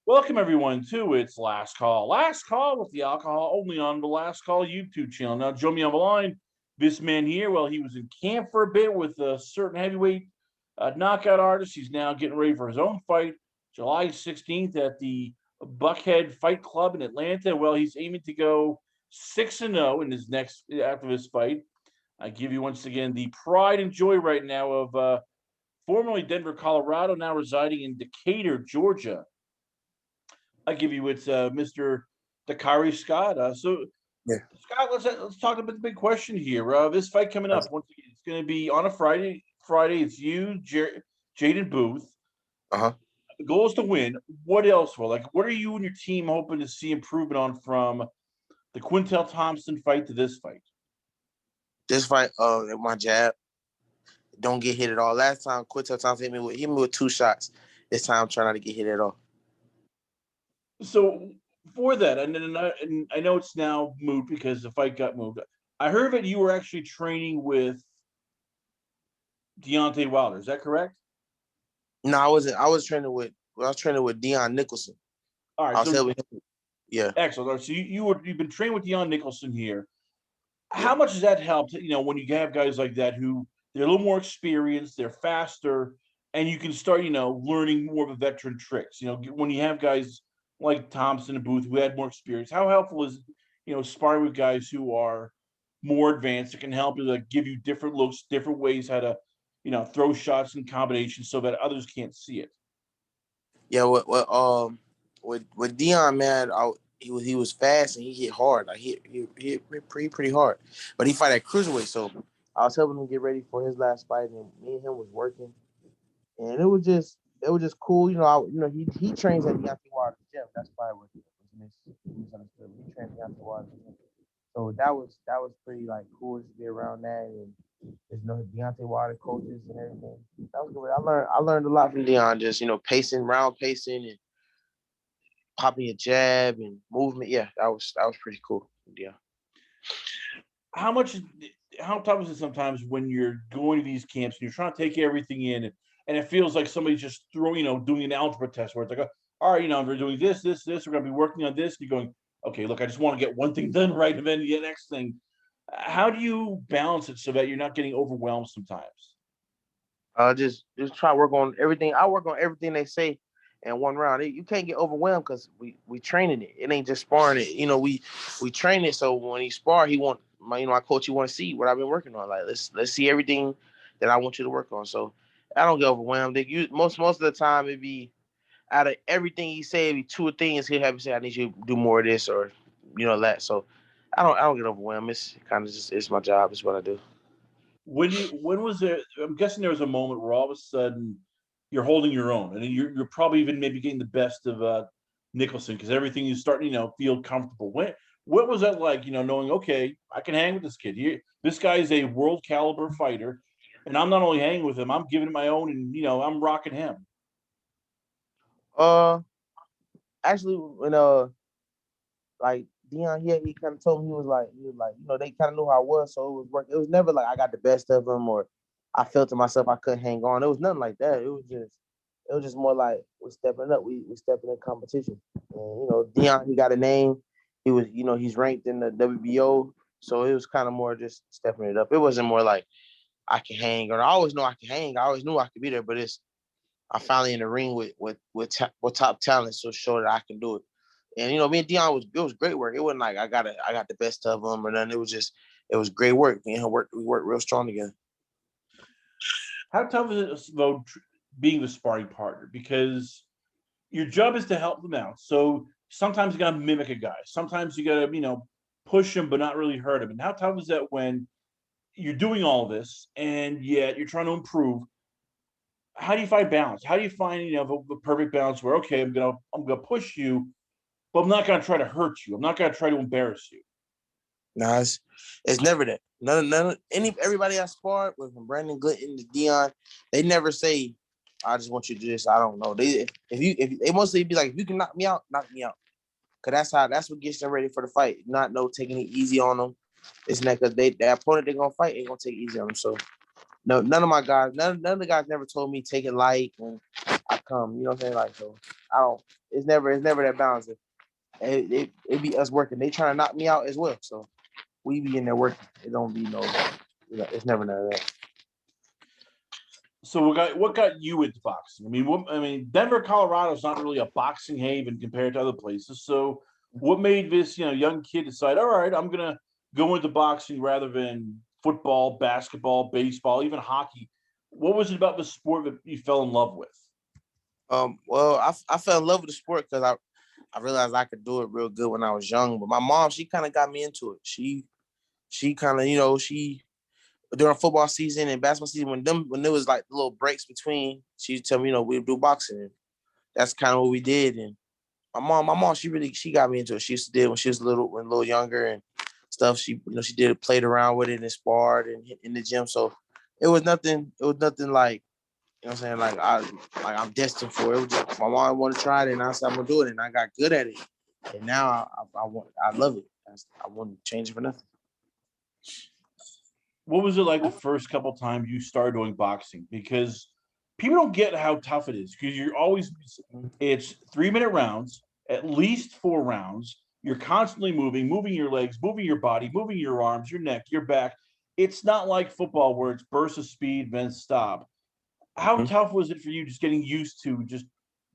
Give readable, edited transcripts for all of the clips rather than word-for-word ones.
Welcome everyone to It's Last Call. Last Call with the alcohol only on the Last Call YouTube channel. Now, join me on the line. This man here, well, he was in camp for a bit with a certain heavyweight knockout artist. He's now getting ready for his own fight, July 16th at the Buckhead Fight Club in Atlanta. Well, he's aiming to go 6-0 in his next after this fight. I give you once again the pride and joy right now of formerly Denver, Colorado, now residing in Decatur, Georgia. I give you it's Mr. Dakari Scott. Yeah. Scott, let's talk about the big question here. This fight coming up once again, it's going to be on a Friday. It's you, Jaden Booth. Uh-huh. The goal is to win. What else? Well, what are you and your team hoping to see improvement on from the Quintel Thompson fight to this fight? This fight, my jab don't get hit at all. Last time Quintel Thompson hit me with 2 shots. This time I'm trying not to get hit at all. So for that, and I know it's now moved because the fight got moved. I heard that you were actually training with Deontay Wilder. Is that correct? No, I wasn't. I was training with Deion Nicholson. All right. Yeah. Excellent. So you've been training with Deion Nicholson here. How much has that helped? When you have guys like that who they're a little more experienced, they're faster, and you can start, learning more of the veteran tricks. When you have guys like Thompson and Booth who had more experience, how helpful is sparring with guys who are more advanced that can help you, give you different looks, different ways how to, throw shots and combinations so that others can't see it. Yeah. With Deion, man, he was fast and he hit hard. Like he hit pretty hard, but he fight at cruiserweight. So I was helping him get ready for his last fight, and me and him was working, and it was just cool. He trains at Deontay Wilder's gym. That's probably what misunderstood. He trains at Deontay Wilder's gym. So that was pretty cool to be around that, and there's Deontay Wilder coaches and everything. That was good. I learned a lot from Deion, just round pacing and popping a jab and movement. Yeah, that was pretty cool. Yeah. How tough is it sometimes when you're going to these camps and you're trying to take everything in and it feels like somebody's just doing an algebra test where it's like, all right, we're doing this, we're going to be working on this. And you're going, okay, look, I just want to get one thing done right, and then the next thing. How do you balance it so that you're not getting overwhelmed sometimes? Just try to work on everything. I work on everything they say in one round. You can't get overwhelmed because we training it. It ain't just sparring it. We train it so when he spar, he want my coach. He want to see what I've been working on. Like let's see everything that I want you to work on. So I don't get overwhelmed. Most of the time it be out of everything he say, it'd be 2 things he'll have you say, I need you to do more of this or that. So I don't get overwhelmed. It's kind of just it's my job. It's what I do. When was there? I'm guessing there was a moment where all of a sudden you're holding your own, and you're probably even maybe getting the best of Nicholson because everything is starting feel comfortable. What was that like? Knowing okay, I can hang with this kid. This guy is a world caliber fighter, and I'm not only hanging with him, I'm giving him my own, and I'm rocking him. Actually, when Deion, he kind of told me he was like, they kind of knew how I was, so it was work. It was never like I got the best of him or I felt to myself I couldn't hang on. It was nothing like that. It was just more like we're stepping up. We stepping in competition. And Deion, he got a name. He was, he's ranked in the WBO, so it was kind of more just stepping it up. It wasn't more like I can hang, or I always know I can hang. I always knew I could be there, but I finally in the ring with top talent, so show that I can do it. And me and Deion it was great work. It wasn't like I got the best of them or nothing. It was great work. We worked real strong together. How tough is it though being the sparring partner? Because your job is to help them out. So sometimes you gotta mimic a guy. Sometimes you gotta, push him but not really hurt him. And how tough is that when you're doing all this and yet you're trying to improve? How do you find balance? How do you find, the perfect balance where okay, I'm gonna push you, but I'm not gonna try to hurt you. I'm not gonna try to embarrass you. Nah, it's never that. Everybody I sparred with from Brandon Glidden to Deion, they never say, I just want you to do this. I don't know. If they mostly be like, if you can knock me out, knock me out. Cause that's what gets them ready for the fight. Not taking it easy on them. It's not because the opponent they're gonna fight ain't gonna take it easy on them. So no, none of my guys, none of the guys never told me take it light when I come. You know what I'm saying? Like so I don't. It's never that balance. It be us working. They trying to knock me out as well. So we be in there working. It don't be no. It's never none of that. So what got you into boxing? Denver, Colorado is not really a boxing haven compared to other places. So what made this young kid decide, all right, I'm gonna go into boxing rather than football, basketball, baseball, even hockey? What was it about the sport that you fell in love with? Well, I fell in love with the sport because I realized I could do it real good when I was young. But my mom, she kind of got me into it. She kind of, she during football season and basketball season when there was like little breaks between, she'd tell me, we'd do boxing. And that's kind of what we did. And my mom, she got me into it. She used to do it when she was when a little younger and stuff. She she played around with it and sparred and in the gym. So it was nothing. It was nothing like what I'm saying, I'm destined for it. It was just, my mom wanted to try it, and I said I'm gonna do it, and I got good at it. And now I love it. I wouldn't change it for nothing. What was it like the first couple times you started doing boxing? Because people don't get how tough it is. Because it's 3-minute rounds, at least 4 rounds. You're constantly moving your legs, moving your body, moving your arms, your neck, your back. It's not like football where it's burst of speed, then stop. How Mm-hmm. tough was it for you just getting used to just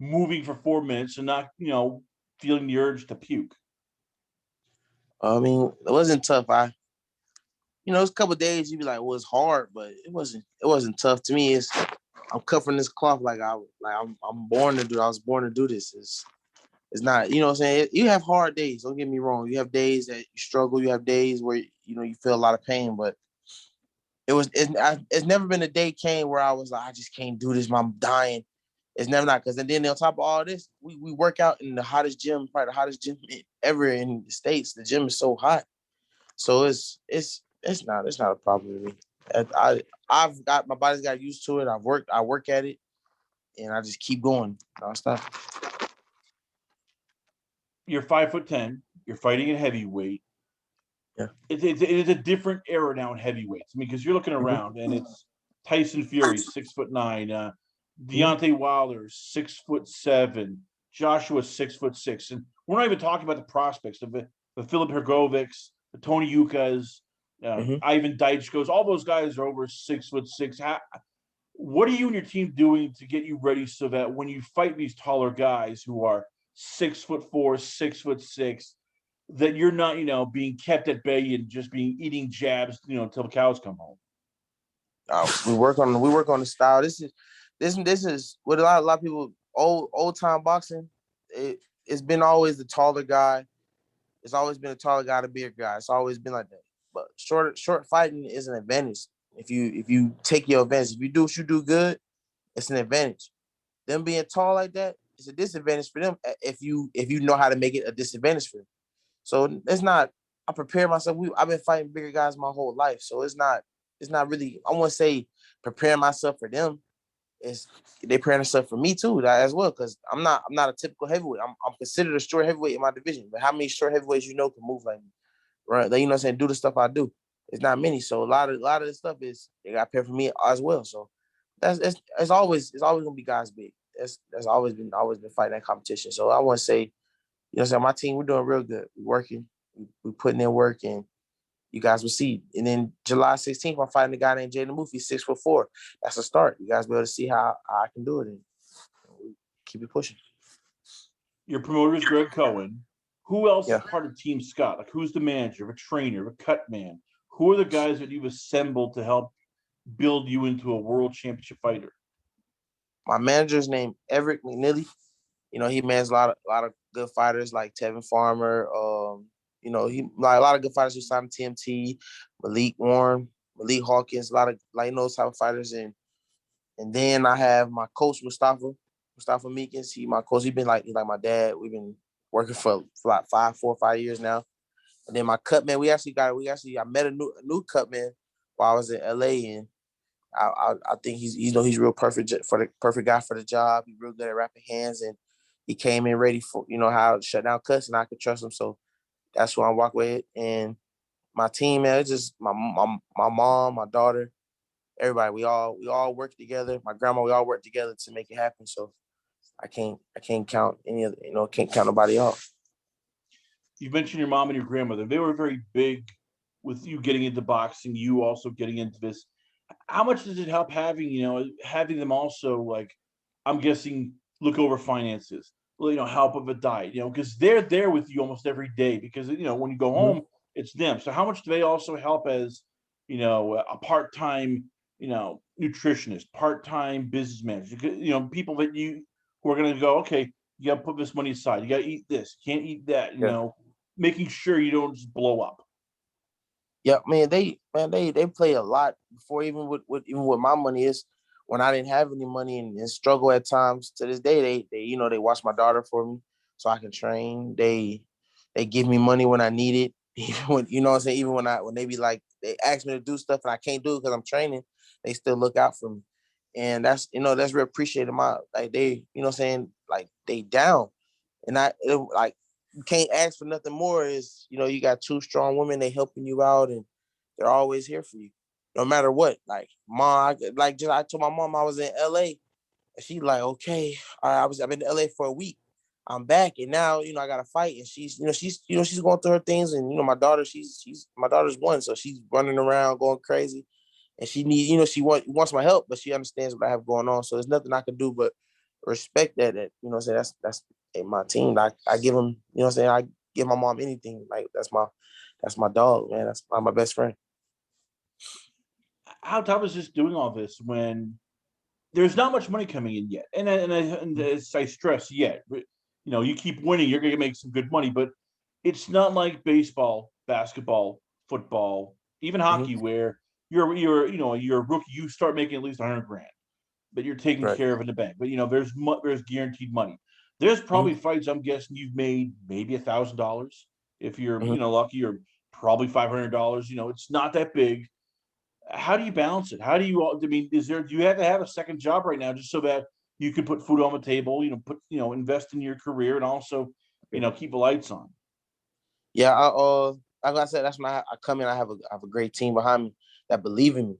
moving for 4 minutes and not, feeling the urge to puke? It wasn't tough. It was a couple of days you'd be like, well, it's hard, but it wasn't tough to me. I'm cut from this cloth I'm born to do. I was born to do this. It's not, what I'm saying? You have hard days. Don't get me wrong. You have days that you struggle. You have days where you feel a lot of pain, but it's never been a day came where I was like, I just can't do this. I'm dying. It's never not because then on top of all this, we work out in the hottest gym, probably the hottest gym ever in the States. The gym is so hot, so it's not a problem to me. I've got my body's got used to it. I work at it, and I just keep going nonstop. You're 5'10". You're fighting in heavyweight. Yeah. It is a different era now in heavyweights. Because you're looking Mm-hmm. around and it's Tyson Fury, 6'9", Mm-hmm. Deontay Wilder, 6'7", Joshua 6'6", and we're not even talking about the prospects of the Philip Hergovics, the Tony Yukas, Mm-hmm. Ivan Daichkos. All those guys are over 6'6". What are you and your team doing to get you ready so that when you fight these taller guys who are 6'4", 6'6", that you're not, being kept at bay and just being eating jabs, until the cows come home? We work on the style. This is what a lot of people old time boxing. It's been always the taller guy. It's always been a taller guy, the bigger guy. It's always been like that. But short fighting is an advantage. If you take your advantage, if you do what you do good, it's an advantage. Them being tall like that, it's a disadvantage for them if you know how to make it a disadvantage for them. So it's not. I prepare myself. I've been fighting bigger guys my whole life, so it's not. It's not really. I want to say preparing myself for them. Is they preparing themselves for me too as well? Because I'm not. I'm not a typical heavyweight. I'm considered a short heavyweight in my division. But how many short heavyweights can move like me? Right? Like, what I'm saying, do the stuff I do. It's not many. So a lot of this stuff is they got prepared for me as well. So it's always gonna be guys big. That's always been fighting that competition. So I want to say so my team, we're doing real good. We're working, we're putting in work, and you guys will see. And then July 16th, I'm fighting a guy named Jaden Murphy, 6'4". That's a start. You guys will be able to see how I can do it and keep it pushing. Your promoter is Greg Cohen. Who else is Yeah. part of Team Scott? Like, who's the manager, a trainer, a cut man? Who are the guys that you've assembled to help build you into a world championship fighter? My manager's named Everett McNeely. He manages a lot of good fighters like Tevin Farmer. He like a lot of good fighters who signed TMT, Malik Warren, Malik Hawkins, a lot of those type of fighters. And then I have my coach Mustafa Meekins. He my coach. He's like my dad. We've been working for like 4 or 5 years now. And then my cut man, I met a new cut man while I was in LA, and I think he's real perfect for the perfect guy for the job. He's real good at wrapping hands, and he came in ready for how to shut down cuts, and I could trust him. So that's who I walk with. And my team, man, it's just my mom, my daughter, everybody. We all work together. My grandma, we all work together to make it happen. So I can't count any of can't count nobody off. You mentioned your mom and your grandmother. They were very big with you getting into boxing, you also getting into this. How much does it help having, having them also, like, I'm guessing, look over finances, help with a diet, because they're there with you almost every day because, when you go Mhm. home, it's them. So how much do they also help as, a part-time, nutritionist, part-time business manager, people that who are going to go, okay, you got to put this money aside. You got to eat this, you can't eat that, Yeah. making sure you don't just blow up. Yeah, man, they play a lot before even with my money is when I didn't have any money and struggle at times. To this day, they watch my daughter for me so I can train. They give me money when I need it. Even when what I'm saying, even when they be like they ask me to do stuff and I can't do it because I'm training, they still look out for me. And that's real appreciated. My like they, what I'm saying, like they down. And like you can't ask for nothing more is, you got two strong women, they helping you out and they're always here for you. No matter what. Like mom, I told my mom I was in LA and she like, okay, I've been to LA for a week. I'm back and now, I gotta fight. And she's going through her things and my daughter, my daughter's one, so she's running around going crazy. And she needs, wants my help, but she understands what I have going on. So there's nothing I can do but respect that what I'm saying, that's my team. I give them, what I'm saying, I give my mom anything. Like that's my dog, man. That's my best friend. How tough is this doing all this when there's not much money coming in yet? And as I stress, yet, but, you keep winning, you're going to make some good money, but it's not like baseball, basketball, football, even Mm-hmm. hockey, where you're a rookie, you start making at least 100 grand, but you're taken Right. care of in the bank. But there's guaranteed money. There's Mm-hmm. probably fights I'm guessing you've made maybe $1,000 if you're Mm-hmm. lucky, or probably $500. It's not that big. How do you balance it? How do you? I mean, do you have to have a second job right now just so that you can put food on the table? Invest in your career and also, keep the lights on. Yeah, like I said, that's when I come in. I have a great team behind me that believe in me.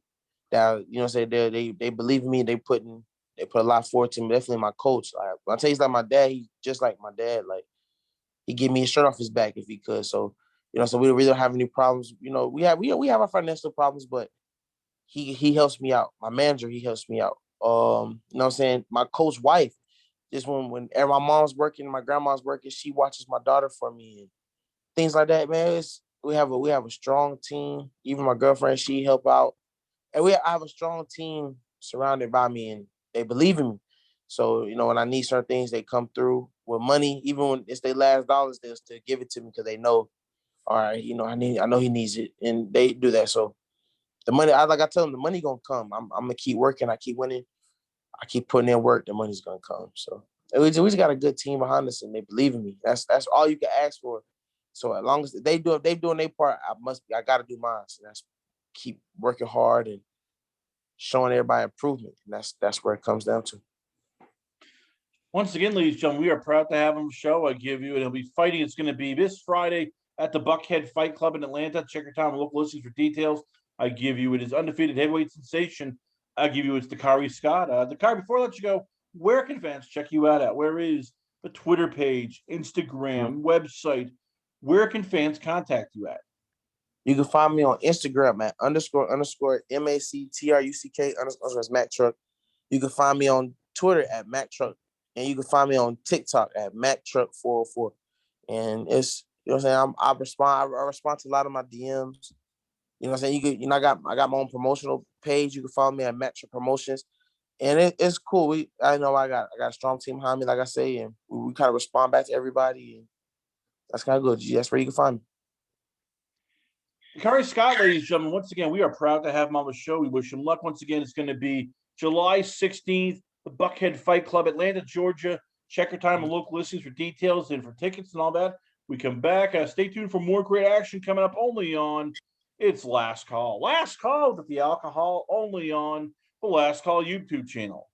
That say they believe in me. They put a lot forward to me. Definitely my coach. Like, when I tell you, he's like my dad. He's just like my dad. Like he give me his shirt off his back if he could. So so we really don't have any problems. We have our financial problems, but he helps me out. My manager, he helps me out. What I'm saying? My coach wife, just when my mom's working, my grandma's working, she watches my daughter for me and things like that, man. We have a strong team. Even my girlfriend, she help out. And I have a strong team surrounded by me and they believe in me. So, when I need certain things, they come through with money. Even when it's their last dollars, they'll still give it to me because they know, all right, I know he needs it. And they do that. So the money, like I tell them, the money gonna come. I'm gonna keep working. I keep winning. I keep putting in work. The money's gonna come. So we just got a good team behind us, and they believe in me. That's all you can ask for. So as long as they doing their part, I got to do mine. So that's keep working hard and showing everybody improvement. And that's where it comes down to. Once again, ladies and gentlemen, we are proud to have him show. I give you, and he'll be fighting. It's going to be this Friday at the Buckhead Fight Club in Atlanta. Check your time and local listings for details. I give you it is undefeated heavyweight sensation. I give you it's Dakari Scott. Dakari, before I let you go, where can fans check you out at? Where is the Twitter page, Mhm. Instagram, website? Where can fans contact you at? You can find me on Instagram at __MACTRUCK _ Mac Truck. You can find me on Twitter at Mac Truck, and you can find me on TikTok at Mac Truck 404. And it's what I'm saying. I respond to a lot of my DMs. What I'm saying. I got my own promotional page. You can follow me at Mac Truck Promotions, and it's cool. I got a strong team behind me, like I say, and we kind of respond back to everybody, and that's kind of good. That's where you can find me. Dakari Scott, ladies and gentlemen, once again, we are proud to have him on the show. We wish him luck. Once again, it's going to be July 16th, the Buckhead Fight Club, Atlanta, Georgia. Check your time and local listings for details and for tickets and all that. We come back. Stay tuned for more great action coming up only on It's Last Call. Last Call with the alcohol only on the Last Call YouTube channel.